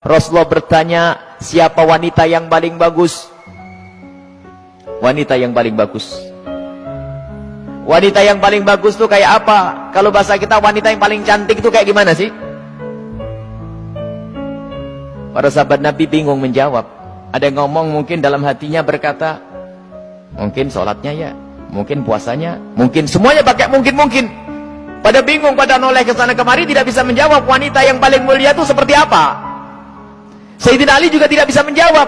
Rasulullah bertanya, siapa wanita yang paling bagus? Wanita yang paling bagus. Wanita yang paling bagus tuh kayak apa? Kalau bahasa kita wanita yang paling cantik itu kayak gimana sih? Para sahabat Nabi bingung menjawab. Ada yang ngomong mungkin dalam hatinya berkata, mungkin sholatnya ya, mungkin puasanya, mungkin semuanya pakai mungkin. Pada bingung, pada noleh ke sana kemari, tidak bisa menjawab wanita yang paling mulia itu seperti apa. Sayyidina Ali juga tidak bisa menjawab.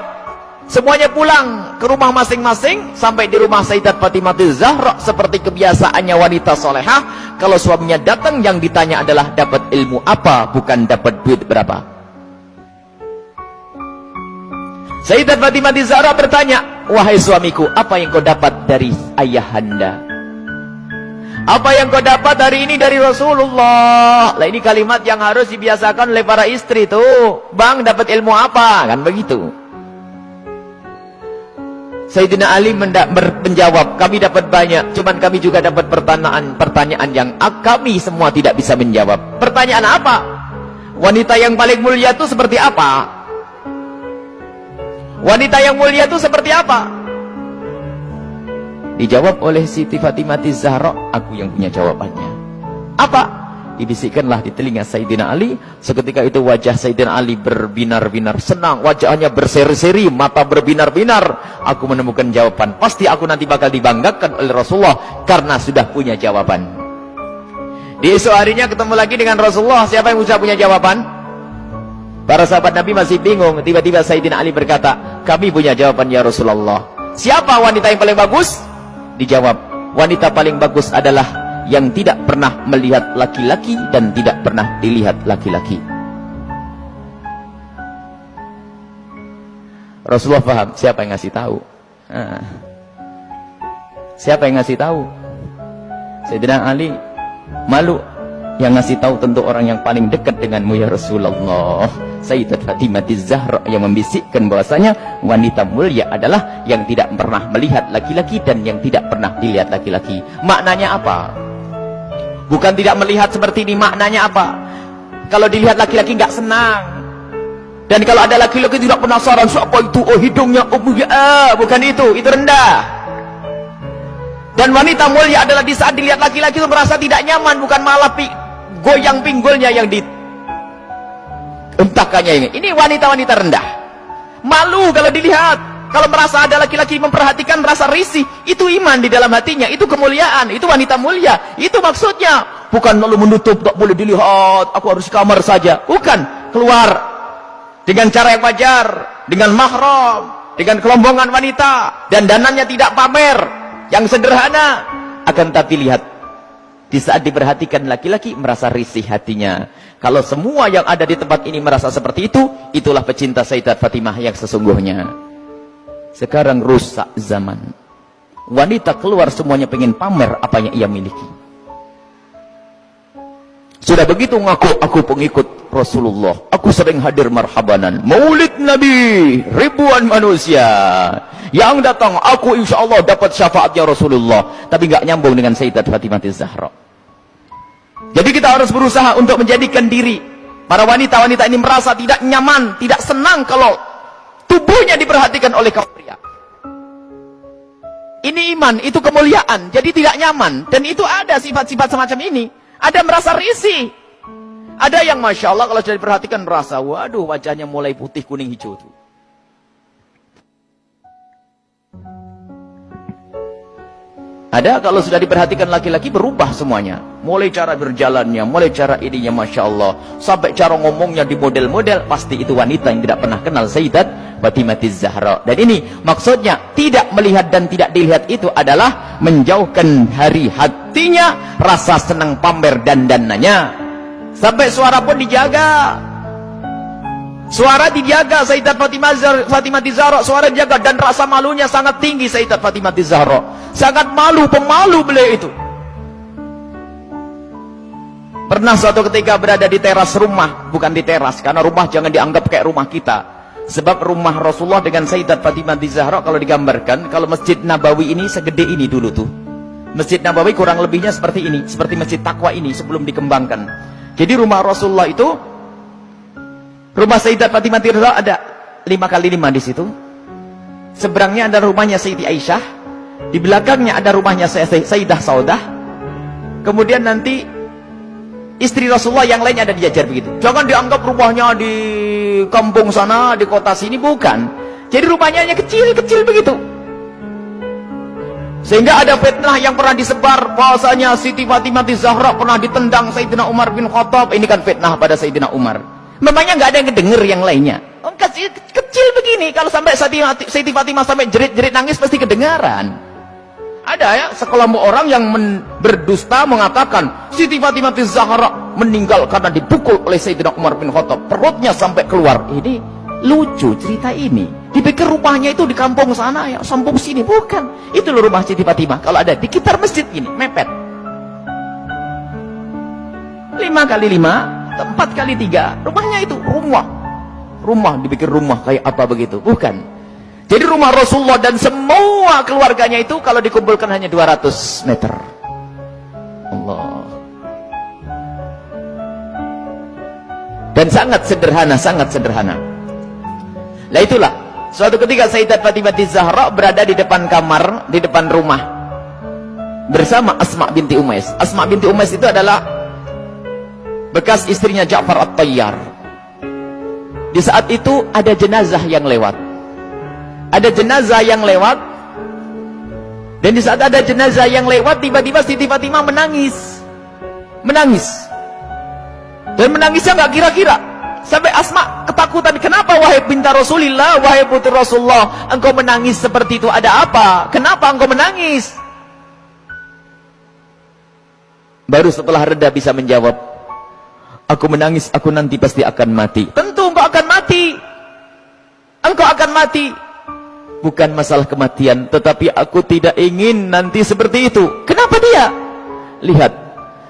Semuanya pulang ke rumah masing-masing. Sampai di rumah Sayyidat Fatimah Zahra, seperti kebiasaannya wanita solehah, kalau suaminya datang yang ditanya adalah dapat ilmu apa, bukan dapat duit berapa. Sayyidat Fatimah Zahra bertanya, wahai suamiku, apa yang kau dapat dari ayahanda? Apa yang kau dapat hari ini dari Rasulullah? Lah ini kalimat yang harus dibiasakan oleh para istri tuh. Bang, dapat ilmu apa? Kan begitu. Sayyidina Ali menjawab, kami dapat banyak, cuman kami juga dapat pertanyaan yang kami semua tidak bisa menjawab. Pertanyaan apa? Wanita yang paling mulia itu seperti apa? Wanita yang mulia itu seperti apa? Dijawab oleh Siti Fatimah Zahra, aku yang punya jawabannya. Apa? Dibisikkanlah di telinga Sayyidina Ali. Seketika itu wajah Sayyidina Ali berbinar-binar senang, wajahnya berseri-seri, mata berbinar-binar. Aku menemukan jawaban. Pasti aku nanti bakal dibanggakan oleh Rasulullah karena sudah punya jawaban. Di esok harinya ketemu lagi dengan Rasulullah. Siapa yang sudah punya jawaban? Para sahabat Nabi masih bingung. Tiba-tiba Sayyidina Ali berkata, kami punya jawaban ya Rasulullah. Siapa wanita yang paling bagus? Dijawab, wanita paling bagus adalah yang tidak pernah melihat laki-laki dan tidak pernah dilihat laki-laki. Rasulullah paham siapa yang ngasih tahu. Siapa yang ngasih tahu? Sayyidina Ali malu. Yang ngasih tahu tentu orang yang paling dekat denganmu ya Rasulullah. Sayyidat Fatimah Zahra yang membisikkan bahwasanya wanita mulia adalah yang tidak pernah melihat laki-laki dan yang tidak pernah dilihat laki-laki. Maknanya apa? Bukan tidak melihat seperti ini, maknanya apa? Kalau dilihat laki-laki nggak senang. Dan kalau ada laki-laki tidak penasaran, siapa itu? Oh hidungnya, oh bukan itu rendah. Dan wanita mulia adalah di saat dilihat laki-laki itu merasa tidak nyaman, bukan malah goyang pinggulnya yang dientahkannya ini. Ini wanita-wanita rendah. Malu kalau dilihat. Kalau merasa ada laki-laki memperhatikan, merasa risih. Itu iman di dalam hatinya. Itu kemuliaan. Itu wanita mulia. Itu maksudnya. Bukan lalu menutup, tak boleh dilihat. Aku harus kamar saja. Bukan. Keluar. Dengan cara yang wajar. Dengan mahram. Dengan kelombongan wanita. Dan danannya tidak pamer. Yang sederhana. Akan tapi lihat. Di saat diperhatikan laki-laki merasa risih hatinya. Kalau semua yang ada di tempat ini merasa seperti itu, itulah pecinta Sayyidat Fatimah yang sesungguhnya. Sekarang rusak zaman. Wanita keluar semuanya pengen pamer apa yang ia miliki. Sudah begitu ngaku, aku pengikut Rasulullah. Aku sering hadir marhabanan. Maulid Nabi, ribuan manusia. Yang datang, aku insya Allah dapat syafaatnya Rasulullah. Tapi nggak nyambung dengan Sayyidat Fatimah Zahra. Jadi kita harus berusaha untuk menjadikan diri para wanita-wanita ini merasa tidak nyaman, tidak senang kalau tubuhnya diperhatikan oleh kaum pria. Ini iman, itu kemuliaan. Jadi tidak nyaman. Dan itu ada sifat-sifat semacam ini. Ada merasa risih. Ada yang Masya Allah kalau sudah diperhatikan merasa, waduh wajahnya mulai putih, kuning, hijau tuh. Ada kalau sudah diperhatikan laki-laki berubah semuanya. Mulai cara berjalannya, mulai cara ininya Masya Allah. Sampai cara ngomongnya di model-model. Pasti itu wanita yang tidak pernah kenal Sayyidat Fatimah Zahra. Dan ini maksudnya tidak melihat dan tidak dilihat itu adalah menjauhkan hari hatinya. Rasa senang pamer dan dananya. Sampai suara pun dijaga. Suara dijaga Sayyidat Fatimah Zahra, suara dijaga dan rasa malunya sangat tinggi Sayyidat Fatimah Zahra. Sangat malu, pemalu beliau itu. Pernah suatu ketika berada di teras rumah, bukan di teras karena rumah jangan dianggap kayak rumah kita. Sebab rumah Rasulullah dengan Sayyidat Fatimah Zahra kalau digambarkan, kalau Masjid Nabawi ini segede ini dulu tuh. Masjid Nabawi kurang lebihnya seperti ini, seperti Masjid Taqwa ini sebelum dikembangkan. Jadi rumah Rasulullah itu Rumah Sayyidat Fatimah Zahra ada 5x5 di situ. Seberangnya ada rumahnya Sayyidi Aisyah, di belakangnya ada rumahnya Sayyidah Saudah. Kemudian nanti istri Rasulullah yang lainnya ada dijajar begitu. Jangan dianggap rumahnya di kampung sana, di kota sini, bukan. Jadi rumahnya hanya kecil-kecil begitu. Sehingga ada fitnah yang pernah disebar bahwasanya Siti Fatimah Zahra pernah ditendang Sayyidina Umar bin Khattab. Ini kan fitnah pada Sayyidina Umar. Memangnya nggak ada yang kedenger yang lainnya. Kecil begini, kalau sampai Siti Fatimah sampai jerit-jerit nangis pasti kedengaran. Ada ya sekelompok orang yang berdusta mengatakan Siti Fatimah Zahra meninggal karena dipukul oleh Sayyidina Umar bin Khattab, perutnya sampai keluar. Ini lucu cerita ini. Dipikir rumahnya itu di kampung sana ya, kampung sini, bukan. Itu loh rumah Siti Fatimah. Kalau ada di sekitar masjid ini, mepet. 5x5, 4x3, rumahnya itu rumah dipikir rumah kayak apa begitu, bukan. Jadi rumah Rasulullah dan semua keluarganya itu kalau dikumpulkan hanya 200 meter. Allah. Dan sangat sederhana. Lah itulah, suatu ketika Sayyidat Fatimah Zahra berada di depan kamar, di depan rumah bersama Asma binti Umais. Asma binti Umais itu adalah bekas istrinya Ja'far At-Tayyar. Di saat itu ada jenazah yang lewat. Dan di saat ada jenazah yang lewat, tiba-tiba Siti Fatimah menangis. Dan menangisnya nggak kira-kira. Sampai Asma ketakutan. Kenapa wahai binti Rasulillah, wahai putri Rasulullah, engkau menangis seperti itu? Ada apa? Kenapa engkau menangis? Baru setelah reda bisa menjawab, aku menangis, aku nanti pasti akan mati. Tentu engkau akan mati. Engkau akan mati. Bukan masalah kematian, tetapi aku tidak ingin nanti seperti itu. Kenapa dia? Lihat,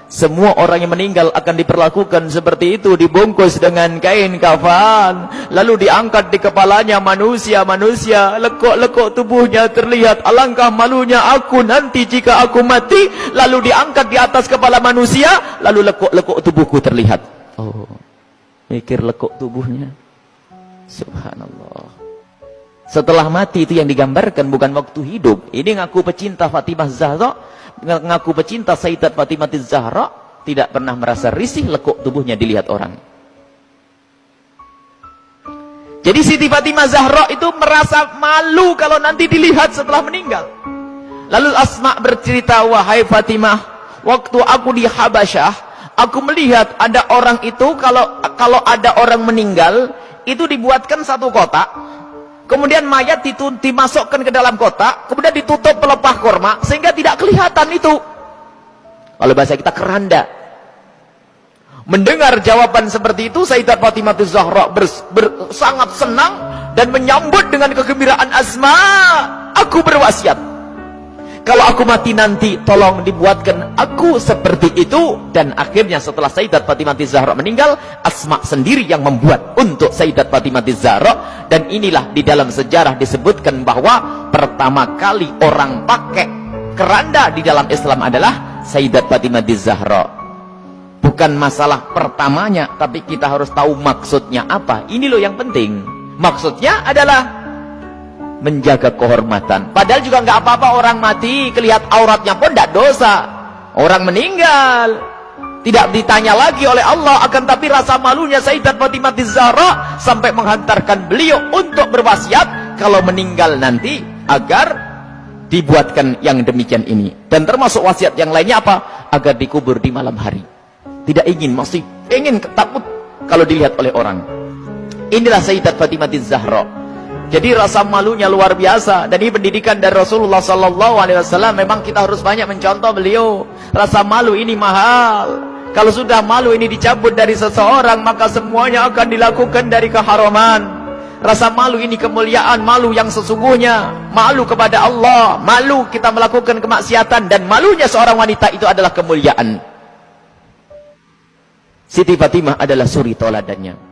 semua orang yang meninggal akan diperlakukan seperti itu, dibungkus dengan kain kafan, lalu diangkat di kepalanya manusia, lekuk-lekuk tubuhnya terlihat. Alangkah malunya aku nanti jika aku mati, lalu diangkat di atas kepala manusia, lalu lekuk-lekuk tubuhku terlihat. Oh, mikir lekuk tubuhnya. Subhanallah. Setelah mati itu yang digambarkan, bukan waktu hidup. Ini ngaku pecinta Fatimah Zahra, ngaku pecinta Sayyidat Fatimah Zahra, tidak pernah merasa risih lekuk tubuhnya dilihat orang. Jadi Siti Fatimah Zahra itu merasa malu kalau nanti dilihat setelah meninggal. Lalu Asma bercerita, wahai Fatimah, waktu aku di Habasyah, aku melihat ada orang itu, kalau ada orang meninggal, itu dibuatkan satu kotak. Kemudian mayat dimasukkan ke dalam kotak, kemudian ditutup pelepah korma, sehingga tidak kelihatan itu. Kalau bahasa kita keranda. Mendengar jawaban seperti itu, Sayyidat Fatimah Zahra sangat senang dan menyambut dengan kegembiraan. Asma, aku berwasiat, kalau aku mati nanti, tolong dibuatkan aku seperti itu. Dan akhirnya setelah Sayyidat Fatimah Zahra meninggal, Asma sendiri yang membuat untuk Sayyidat Fatimah Zahra. Dan inilah di dalam sejarah disebutkan bahwa pertama kali orang pakai keranda di dalam Islam adalah Sayyidat Fatimah Zahra. Bukan masalah pertamanya, tapi kita harus tahu maksudnya apa. Ini loh yang penting. Maksudnya adalah menjaga kehormatan. Padahal juga nggak apa-apa orang mati, kelihatan auratnya pun tidak dosa. Orang meninggal tidak ditanya lagi oleh Allah. Akan tapi rasa malunya Sayyidat Fatimah Zahra sampai menghantarkan beliau untuk berwasiat kalau meninggal nanti agar dibuatkan yang demikian ini. Dan termasuk wasiat yang lainnya apa? Agar dikubur di malam hari. Tidak ingin, masih ingin, takut kalau dilihat oleh orang. Inilah Sayyidat Fatimah Zahra. Jadi rasa malunya luar biasa. Dan ini pendidikan dari Rasulullah SAW. Memang kita harus banyak mencontoh beliau. Rasa malu ini mahal. Kalau sudah malu ini dicabut dari seseorang, maka semuanya akan dilakukan dari keharaman. Rasa malu ini kemuliaan, malu yang sesungguhnya. Malu kepada Allah, malu kita melakukan kemaksiatan. Dan malunya seorang wanita itu adalah kemuliaan. Siti Fatimah adalah suri toladannya.